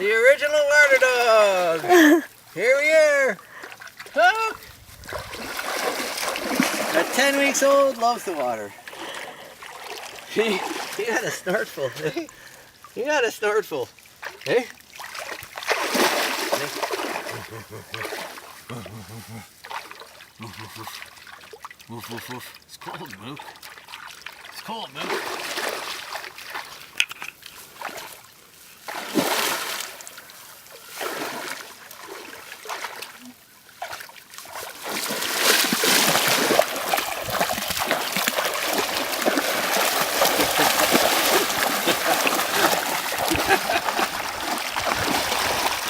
The original water dog. Here we are. Hook. At 10 weeks old, loves the water. He had a snortful. Eh? He had a snortful. Eh? It's cold, Mook. It's cold, Mook.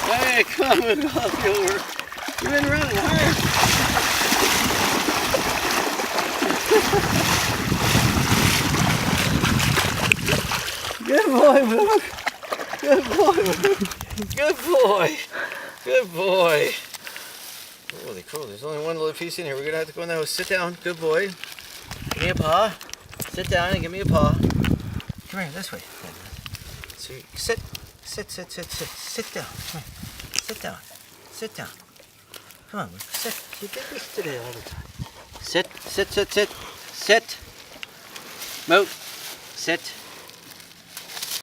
Hey, come on, off you over. You've been running hard. Good boy, Mook. Good boy, Mook. Good boy. Good boy. Holy cool, there's only one little piece in here. We're gonna have to go in the house. Sit down. Good boy. Give me a paw. Sit down and give me a paw. Come here, this way. So you sit. Sit down. Come here. Sit down. Sit down. Come on, Mook. Sit. You did this today all the time. Sit. Mook. Sit.